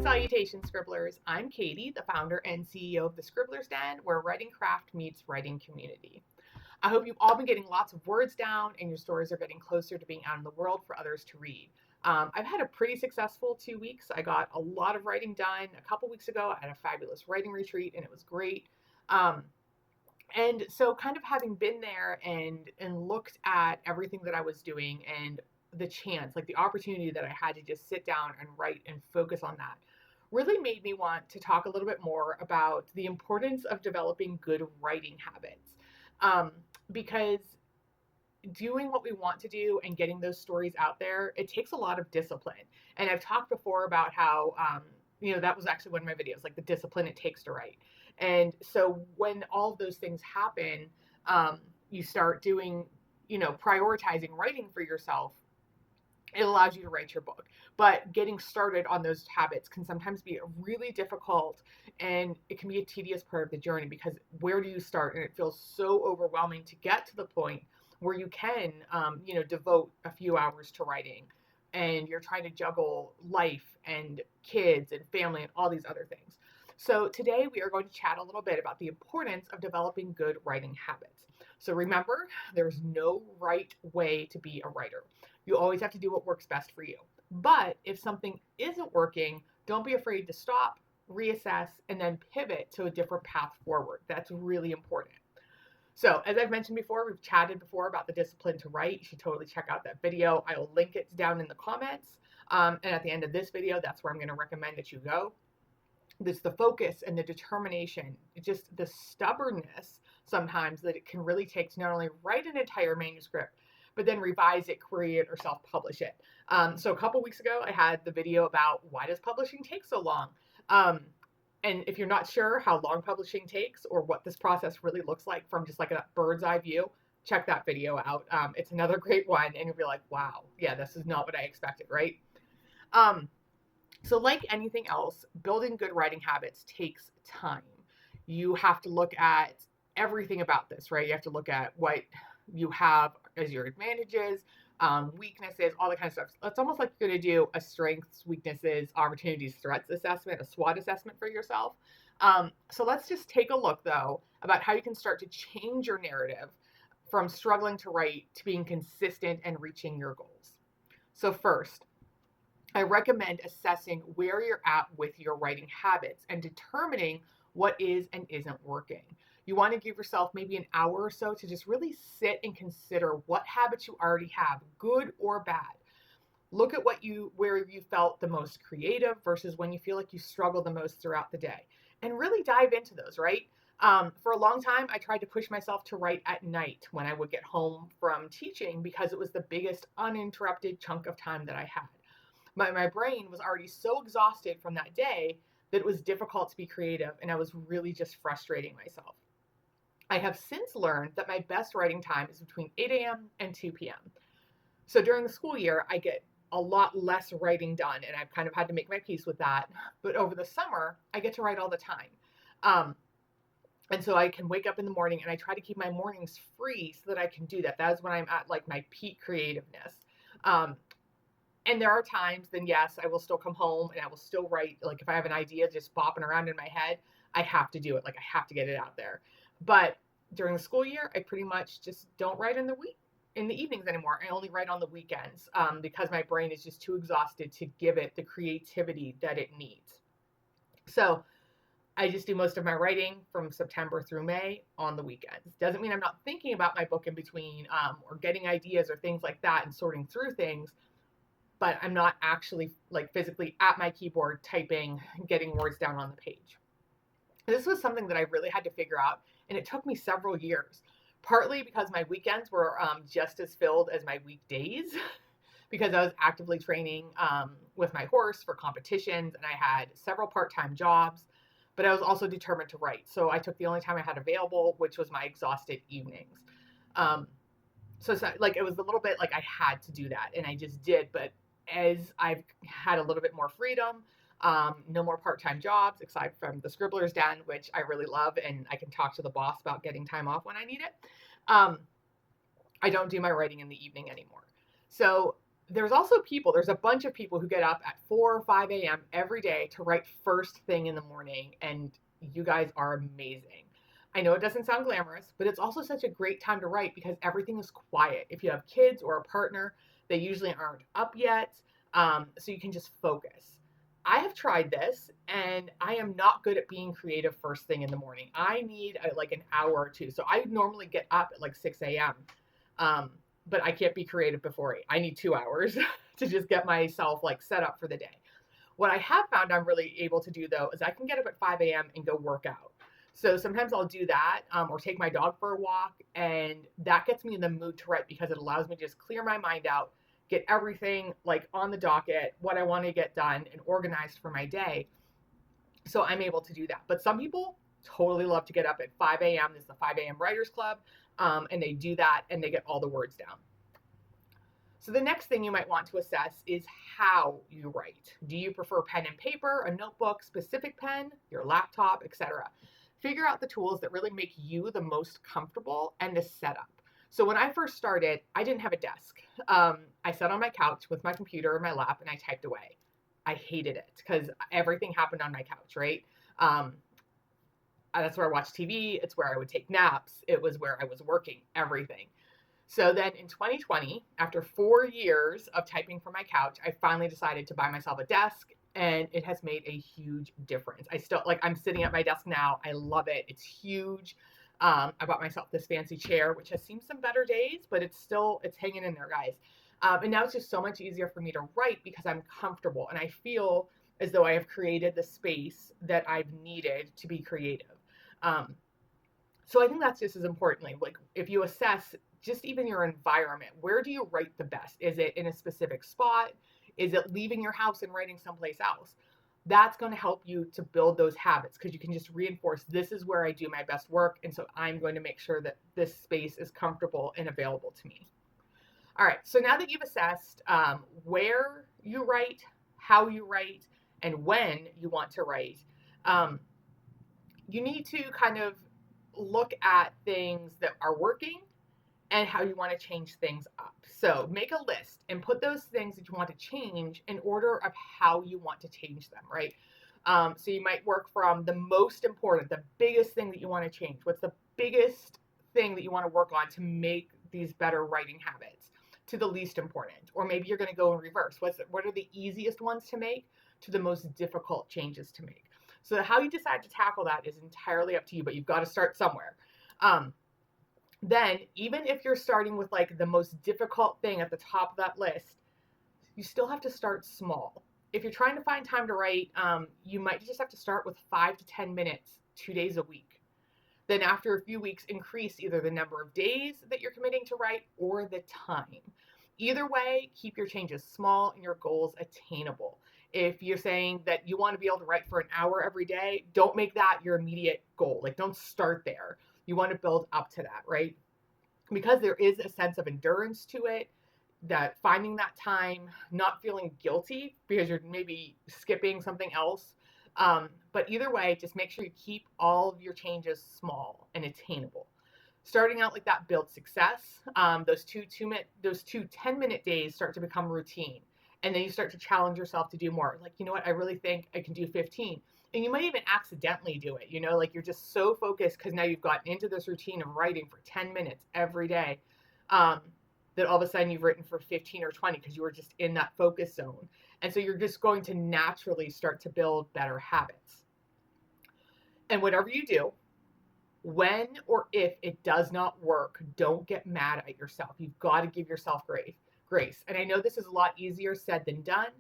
Salutations, Scribblers. I'm Katie, the founder and CEO of the Scribblers Den, where writing craft meets writing community. I hope you've all been getting lots of words down and your stories are getting closer to being out in the world for others to read. I've had a pretty successful 2 weeks. I got a lot of writing done. A couple weeks ago, I had a fabulous writing retreat and it was great. And so kind of having been there and looked at everything that I was doing and the chance, like the opportunity that I had to just sit down and write and focus on that, really made me want to talk a little bit more about the importance of developing good writing habits. Because doing what we want to do and getting those stories out there, it takes a lot of discipline. And I've talked before about how, that was actually one of my videos, like the discipline it takes to write. And so when all of those things happen, you start doing, prioritizing writing for yourself. It allows you to write your book. But getting started on those habits can sometimes be really difficult, and it can be a tedious part of the journey because where do you start? And it feels so overwhelming to get to the point where you can, devote a few hours to writing, and you're trying to juggle life and kids and family and all these other things. So today we are going to chat a little bit about the importance of developing good writing habits. So remember, there's no right way to be a writer. You always have to do what works best for you. But if something isn't working, don't be afraid to stop, reassess, and then pivot to a different path forward. That's really important. So as I've mentioned before, we've chatted before about the discipline to write. You should totally check out that video. I will link it down in the comments. And at the end of this video, that's where I'm going to recommend that you go. It's the focus and the determination, just the stubbornness sometimes that it can really take to not only write an entire manuscript, but then revise it, create it, or self-publish it. So a couple weeks ago, I had the video about why does publishing take so long? And if you're not sure how long publishing takes or what this process really looks like from just like a bird's eye view, check that video out. It's another great one, and you'll be like, wow, yeah, this is not what I expected, right? So like anything else, building good writing habits takes time. You have to look at everything about this, right? You have to look at what you have as your advantages, weaknesses, all that kind of stuff. It's almost like you're going to do a strengths, weaknesses, opportunities, threats assessment, a SWOT assessment for yourself. So let's just take a look, though, about how you can start to change your narrative from struggling to write to being consistent and reaching your goals. So first, I recommend assessing where you're at with your writing habits and determining what is and isn't working. You want to give yourself maybe an hour or so to just really sit and consider what habits you already have, good or bad. Look at where you felt the most creative versus when you feel like you struggle the most throughout the day, and really dive into those, right? For a long time, I tried to push myself to write at night when I would get home from teaching because it was the biggest uninterrupted chunk of time that I had. My brain was already so exhausted from that day that it was difficult to be creative, and I was really just frustrating myself. I have since learned that my best writing time is between 8 a.m. and 2 p.m. So during the school year, I get a lot less writing done, and I've kind of had to make my peace with that. But over the summer, I get to write all the time. And so I can wake up in the morning, and I try to keep my mornings free so that I can do that. That is when I'm at like my peak creativeness. And there are times, then yes, I will still come home and I will still write. Like if I have an idea just bopping around in my head, I have to do it. Like I have to get it out there. But during the school year, I pretty much just don't write in the evenings anymore. I only write on the weekends because my brain is just too exhausted to give it the creativity that it needs. So I just do most of my writing from September through May on the weekends. Doesn't mean I'm not thinking about my book in between or getting ideas or things like that and sorting through things. But I'm not actually like physically at my keyboard typing, getting words down on the page. This was something that I really had to figure out, and it took me several years, partly because my weekends were just as filled as my weekdays because I was actively training with my horse for competitions, and I had several part-time jobs, but I was also determined to write. So I took the only time I had available, which was my exhausted evenings. So it's not, like it was a little bit like I had to do that, and I just did. But as I've had a little bit more freedom, no more part-time jobs aside from the Scribblers Den, which I really love, and I can talk to the boss about getting time off when I need it. I don't do my writing in the evening anymore. So There's also there's a bunch of people who get up at 4 or 5 a.m. every day to write first thing in the morning, and you guys are amazing. I know it doesn't sound glamorous, but it's also such a great time to write because everything is quiet. If you have kids or a partner, they usually aren't up yet, so you can just focus. I have tried this, and I am not good at being creative first thing in the morning. I need like an hour or two. So I normally get up at like 6 a.m. Um, but I can't be creative before 8. I need 2 hours to just get myself like set up for the day. What I have found I'm really able to do though is I can get up at 5 a.m. and go work out. So sometimes I'll do that or take my dog for a walk, and that gets me in the mood to write because it allows me to just clear my mind out, get everything like on the docket, what I want to get done, and organized for my day. So I'm able to do that. But some people totally love to get up at 5 a.m. This is the 5 a.m. Writers Club, and they do that and they get all the words down. So the next thing you might want to assess is how you write. Do you prefer pen and paper, a notebook, specific pen, your laptop, etc.? Figure out the tools that really make you the most comfortable and the setup. So when I first started, I didn't have a desk. I sat on my couch with my computer in my lap and I typed away. I hated it because everything happened on my couch, right? That's where I watched TV. It's where I would take naps. It was where I was working, everything. So then in 2020, after 4 years of typing from my couch, I finally decided to buy myself a desk, and it has made a huge difference. I'm sitting at my desk now. I love it. It's huge. I bought myself this fancy chair, which has seen some better days, but it's hanging in there, guys. And now it's just so much easier for me to write because I'm comfortable and I feel as though I have created the space that I've needed to be creative. So I think that's just as importantly, like if you assess just even your environment, where do you write the best? Is it in a specific spot? Is it leaving your house and writing someplace else? That's going to help you to build those habits because you can just reinforce this is where I do my best work. And so I'm going to make sure that this space is comfortable and available to me. All right, so now that you've assessed where you write, how you write, and when you want to write, you need to kind of look at things that are working and how you want to change things up. So make a list and put those things that you want to change in order of how you want to change them, right? So you might work from the most important, the biggest thing that you want to change. What's the biggest thing that you want to work on to make these better writing habits, to the least important? Or maybe you're going to go in reverse. What are the easiest ones to make to the most difficult changes to make? So how you decide to tackle that is entirely up to you, but you've got to start somewhere. Then even if you're starting with like the most difficult thing at the top of that list, you still have to start small. If you're trying to find time to write, you might just have to start with 5 to 10 minutes, 2 days a week. Then after a few weeks, increase either the number of days that you're committing to write or the time. Either way, keep your changes small and your goals attainable. If you're saying that you want to be able to write for an hour every day, don't make that your immediate goal. Like, don't start there. You want to build up to that, right? Because there is a sense of endurance to it, that finding that time, not feeling guilty because you're maybe skipping something else. But either way, just make sure you keep all of your changes small and attainable. Starting out like that builds success. Those two 10-minute days start to become routine. And then you start to challenge yourself to do more. Like, you know what, I really think I can do 15. And you might even accidentally do it, like you're just so focused because now you've gotten into this routine of writing for 10 minutes every day, that all of a sudden you've written for 15 or 20 because you were just in that focus zone. And so you're just going to naturally start to build better habits. And whatever you do, when or if it does not work, don't get mad at yourself. You've got to give yourself grace. And I know this is a lot easier said than done,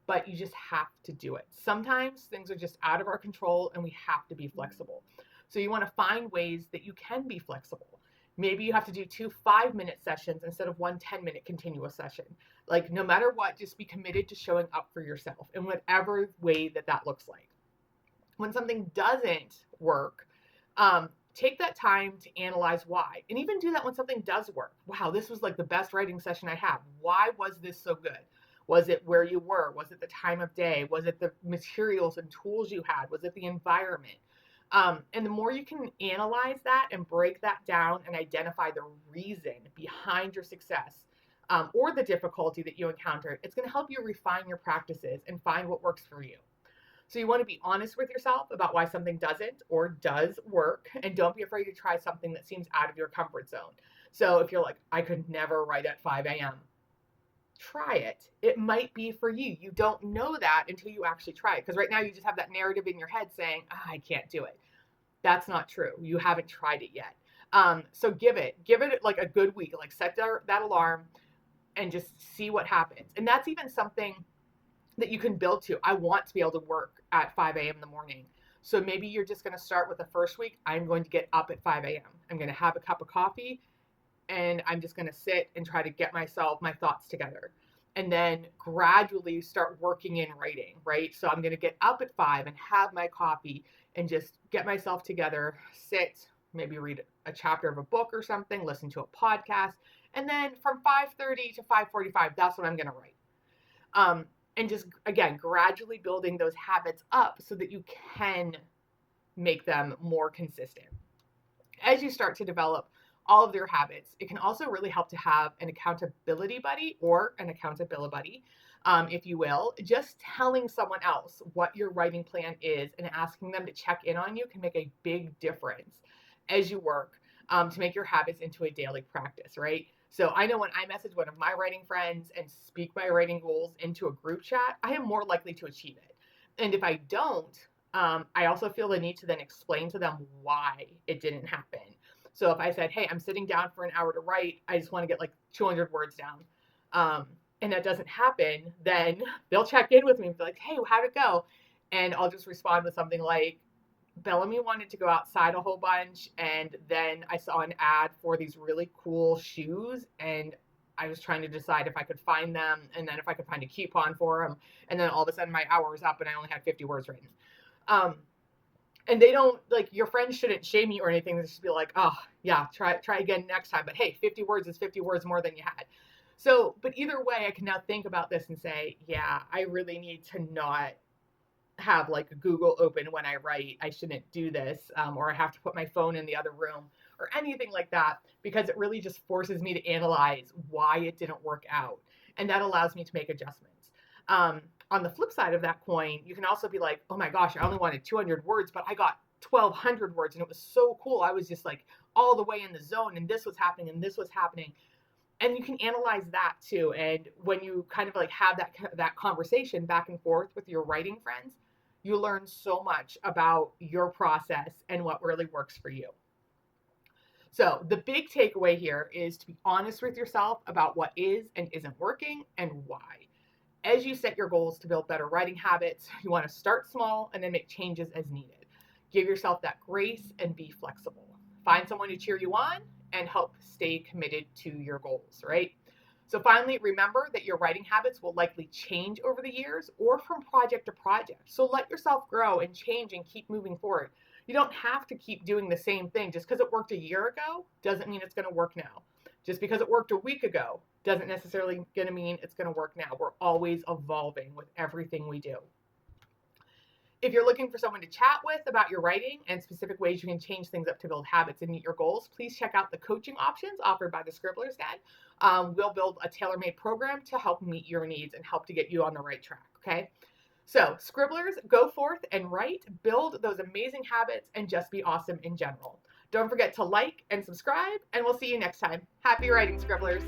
but you just have to do it. Sometimes things are just out of our control and we have to be flexible. So you want to find ways that you can be flexible. Maybe you have to do 2 5-minute sessions instead of 1 10-minute continuous session. Like, no matter what, just be committed to showing up for yourself in whatever way that looks like. When something doesn't work, take that time to analyze why. And even do that when something does work. Wow, this was like the best writing session I had. Why was this so good? Was it where you were? Was it the time of day? Was it the materials and tools you had? Was it the environment? And the more you can analyze that and break that down and identify the reason behind your success, or the difficulty that you encountered, it's going to help you refine your practices and find what works for you. So you want to be honest with yourself about why something doesn't or does work, and don't be afraid to try something that seems out of your comfort zone. So if you're like, I could never write at 5 a.m., try it. It might be for you. You don't know that until you actually try it. Because right now you just have that narrative in your head saying, I can't do it. That's not true. You haven't tried it yet. So give it like a good week, like set that alarm and just see what happens. And that's even something that you can build to. I want to be able to work at 5 a.m. in the morning. So maybe you're just going to start with the first week. I'm going to get up at 5 a.m. I'm going to have a cup of coffee and I'm just going to sit and try to get my thoughts together. And then gradually start working in writing, right? So I'm going to get up at 5 and have my coffee and just get myself together, sit, maybe read a chapter of a book or something, listen to a podcast. And then from 5:30 to 5:45, that's when I'm going to write. And just, again, gradually building those habits up so that you can make them more consistent. As you start to develop all of their habits, it can also really help to have an accountability buddy or an accountability buddy, if you will. Just telling someone else what your writing plan is and asking them to check in on you can make a big difference as you work to make your habits into a daily practice, right? So I know when I message one of my writing friends and speak my writing goals into a group chat, I am more likely to achieve it. And if I don't, I also feel the need to then explain to them why it didn't happen. So if I said, hey, I'm sitting down for an hour to write, I just want to get like 200 words down, and that doesn't happen, then they'll check in with me and be like, hey, how'd it go? And I'll just respond with something like, Bellamy wanted to go outside a whole bunch, and then I saw an ad for these really cool shoes, and I was trying to decide if I could find them, and then if I could find a coupon for them, and then all of a sudden my hour was up and I only had 50 words written. And they don't, like, your friends shouldn't shame you or anything. They should be like, oh yeah, try again next time. But hey, 50 words is 50 words more than you had. So, but either way, I can now think about this and say, yeah, I really need to not have like Google open when I write. I shouldn't do this, or I have to put my phone in the other room or anything like that, because it really just forces me to analyze why it didn't work out. And that allows me to make adjustments. On the flip side of that coin, you can also be like, oh my gosh, I only wanted 200 words, but I got 1,200 words and it was so cool. I was just like all the way in the zone and this was happening and this was happening. And you can analyze that too. And when you kind of like have that conversation back and forth with your writing friends, you learn so much about your process and what really works for you. So the big takeaway here is to be honest with yourself about what is and isn't working and why. As you set your goals to build better writing habits, you want to start small and then make changes as needed. Give yourself that grace and be flexible. Find someone to cheer you on and help stay committed to your goals, right? So finally, remember that your writing habits will likely change over the years or from project to project. So let yourself grow and change and keep moving forward. You don't have to keep doing the same thing. Just because it worked a year ago doesn't mean it's going to work now. Just because it worked a week ago doesn't necessarily going to mean it's going to work now. We're always evolving with everything we do. If you're looking for someone to chat with about your writing and specific ways you can change things up to build habits and meet your goals, please check out the coaching options offered by the Scribblers Den. We'll build a tailor-made program to help meet your needs and help to get you on the right track, okay? So, Scribblers, go forth and write, build those amazing habits, and just be awesome in general. Don't forget to like and subscribe, and we'll see you next time. Happy writing, Scribblers!